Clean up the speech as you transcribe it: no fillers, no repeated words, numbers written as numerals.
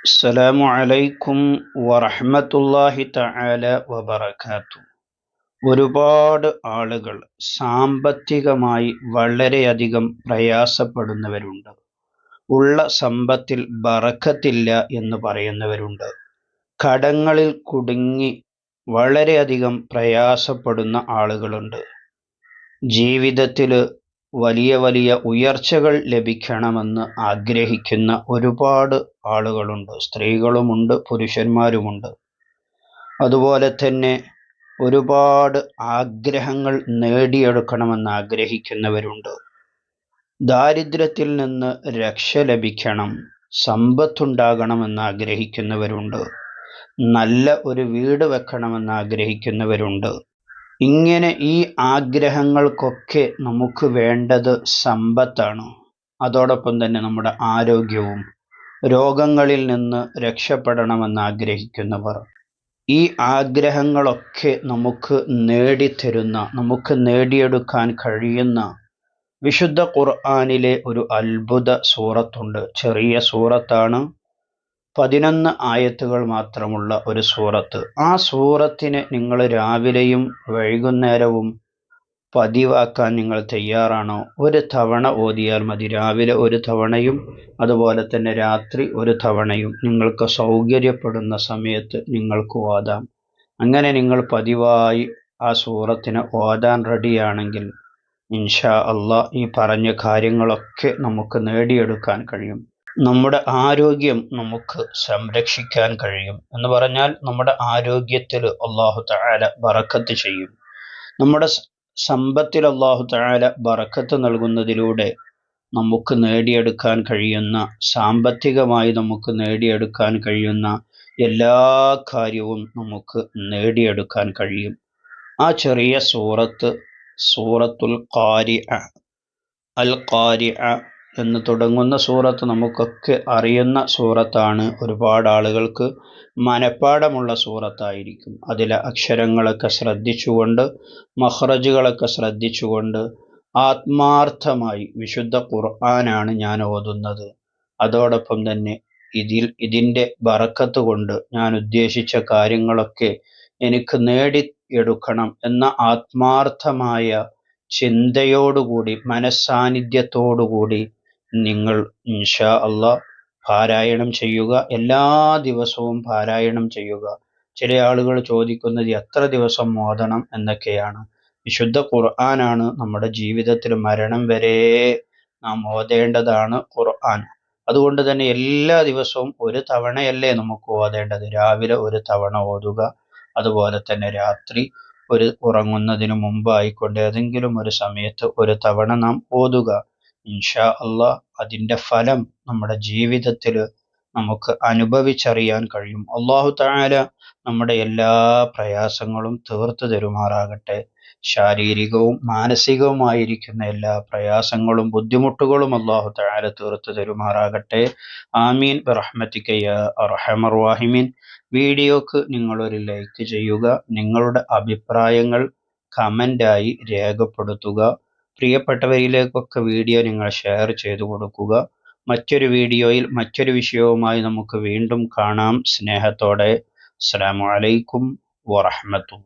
അസ്സലാമു അലൈക്കും വറഹ്മത്തുള്ളാഹി തആല വബറകാത്തു. ഒരുപാട് ആളുകൾ സാമ്പത്തികമായി വളരെയധികം പ്രയാസപ്പെടുന്നവരുണ്ട്. ഉള്ള സമ്പത്തിൽ ബറക്കത്തില്ല എന്ന് പറയുന്നവരുണ്ട്. കടങ്ങളിൽ കുടുങ്ങി വളരെയധികം പ്രയാസപ്പെടുന്ന ആളുകളുണ്ട്. ജീവിതത്തിൽ വലിയ വലിയ ഉയർച്ചകൾ ലഭിക്കണമെന്ന് ആഗ്രഹിക്കുന്ന ഒരുപാട് ആളുകളുണ്ട്. സ്ത്രീകളുമുണ്ട്, പുരുഷന്മാരുമുണ്ട്. അതുപോലെ തന്നെ ഒരുപാട് ആഗ്രഹങ്ങൾ നേടിയെടുക്കണമെന്ന് ആഗ്രഹിക്കുന്നവരുണ്ട്. ദാരിദ്ര്യത്തിൽ നിന്ന് രക്ഷ ലഭിക്കണം, സമ്പത്തുണ്ടാകണമെന്ന് ആഗ്രഹിക്കുന്നവരുണ്ട്. നല്ല ഒരു വീട് വെക്കണമെന്ന് ആഗ്രഹിക്കുന്നവരുണ്ട്. ഇങ്ങനെ ഈ ആഗ്രഹങ്ങൾക്കൊക്കെ നമുക്ക് വേണ്ടത് സമ്പത്താണ്. അതോടൊപ്പം തന്നെ നമ്മുടെ ആരോഗ്യവും. രോഗങ്ങളിൽ നിന്ന് രക്ഷപ്പെടണമെന്ന് ആഗ്രഹിക്കുന്നവർ. ഈ ആഗ്രഹങ്ങളൊക്കെ നമുക്ക് നേടിത്തരുന്ന, നമുക്ക് നേടിയെടുക്കാൻ കഴിയുന്ന വിശുദ്ധ ഖുർആനിലെ ഒരു അത്ഭുത സൂറത്തുണ്ട്. ചെറിയ സൂറത്താണ്, 11 ആയത്തുകൾ മാത്രമുള്ള ഒരു സൂറത്ത്. ആ സൂറത്തിനെ നിങ്ങൾ രാവിലെയും വൈകുന്നേരവും പതിവാക്കാൻ നിങ്ങൾ തയ്യാറാണോ? ഒരു തവണ ഓതിയാൽ മതി. രാവിലെ ഒരു തവണയും അതുപോലെ തന്നെ രാത്രി ഒരു തവണയും നിങ്ങൾക്ക് സൗകര്യപ്പെടുന്ന സമയത്ത് നിങ്ങൾക്ക് ഓതാം. അങ്ങനെ നിങ്ങൾ പതിവായി ആ സൂറത്തിനെ ഓതാൻ റെഡിയാണെങ്കിൽ ഇൻഷാ അള്ളാഹ് ഈ പറഞ്ഞ കാര്യങ്ങളൊക്കെ നമുക്ക് നേടിയെടുക്കാൻ കഴിയും. നമ്മുടെ ആരോഗ്യം നമുക്ക് സംരക്ഷിക്കാൻ കഴിയും. എന്ന് പറഞ്ഞാൽ നമ്മുടെ ആരോഗ്യത്തിൽ അല്ലാഹു തആല ബറക്കത്ത് ചെയ്യും. നമ്മുടെ സമ്പത്തിൽ അല്ലാഹു തആല ബറക്കത്ത് നൽകുന്നതിലൂടെ നമുക്ക് നേടിയെടുക്കാൻ കഴിയുന്ന, സാമ്പത്തികമായി നമുക്ക് നേടിയെടുക്കാൻ കഴിയുന്ന എല്ലാ കാര്യവും നമുക്ക് നേടിയെടുക്കാൻ കഴിയും. ആ ചെറിയ സൂറത്ത് സൂറത്തുൽ ഖാരിഅ, അൽ ഖാരിഅ എന്ന് തുടങ്ങുന്ന സൂറത്ത് നമുക്കൊക്കെ അറിയുന്ന സൂറത്താണ്. ഒരുപാട് ആളുകൾക്ക് മനഃപ്പാഠമുള്ള സൂറത്തായിരിക്കും. അതിലെ അക്ഷരങ്ങളൊക്കെ ശ്രദ്ധിച്ചുകൊണ്ട്, മഖ്റജുകളൊക്കെ ശ്രദ്ധിച്ചുകൊണ്ട് ആത്മാർത്ഥമായി വിശുദ്ധ ഖുർആനാണ് ഞാൻ ഓതുന്നത്. അതോടൊപ്പം തന്നെ ഇതിൻ്റെ ബറക്കത്ത് കൊണ്ട് ഞാൻ ഉദ്ദേശിച്ച കാര്യങ്ങളൊക്കെ എനിക്ക് നേടിയെടുക്കണം എന്ന ആത്മാർത്ഥമായ ചിന്തയോടുകൂടി, മനസ്സാന്നിധ്യത്തോടുകൂടി നിങ്ങൾ ഇൻഷാ അള്ളാഹ് പാരായണം ചെയ്യുക. എല്ലാ ദിവസവും പാരായണം ചെയ്യുക. ചില ആളുകൾ ചോദിക്കുന്നത് എത്ര ദിവസം ഓതണം എന്നൊക്കെയാണ്. വിശുദ്ധ ഖുർആനാണ്. നമ്മുടെ ജീവിതത്തിൽ മരണം വരെ നാം ഓതേണ്ടതാണ് ഖുർആൻ. അതുകൊണ്ട് തന്നെ എല്ലാ ദിവസവും ഒരു തവണയല്ലേ നമുക്ക് ഓതേണ്ടത്. രാവിലെ ഒരു തവണ ഓതുക, അതുപോലെ തന്നെ രാത്രി ഉറങ്ങുന്നതിന് മുമ്പായിക്കൊണ്ട് ഏതെങ്കിലും ഒരു സമയത്ത് ഒരു തവണ നാം ഓതുക. ഇൻഷാ അള്ളാഹ് അതിൻ്റെ ഫലം നമ്മുടെ ജീവിതത്തിൽ നമുക്ക് അനുഭവിച്ചറിയാൻ കഴിയും. അല്ലാഹു തആല നമ്മുടെ എല്ലാ പ്രയാസങ്ങളും തീർത്തു തരുമാറാകട്ടെ. ശാരീരികവും മാനസികവുമായിരിക്കുന്ന എല്ലാ പ്രയാസങ്ങളും ബുദ്ധിമുട്ടുകളും അല്ലാഹു തആല തീർത്തു തരുമാറാകട്ടെ. ആമീൻ ബിറഹ്മതിക യാ അർഹമർ റഹീമീൻ. വീഡിയോക്ക് നിങ്ങളൊരു ലൈക്ക് ചെയ്യുക. നിങ്ങളുടെ അഭിപ്രായങ്ങൾ കമൻ്റായി രേഖപ്പെടുത്തുക. പ്രിയപ്പെട്ടവരിലേക്കൊക്കെ വീഡിയോ നിങ്ങൾ ഷെയർ ചെയ്തു കൊടുക്കുക. മറ്റൊരു വീഡിയോയിൽ മറ്റൊരു വിഷയവുമായി നമുക്ക് വീണ്ടും കാണാം. സ്നേഹത്തോടെ. അസ്സലാമു അലൈക്കും വറഹ്മത്തുള്ളാഹി.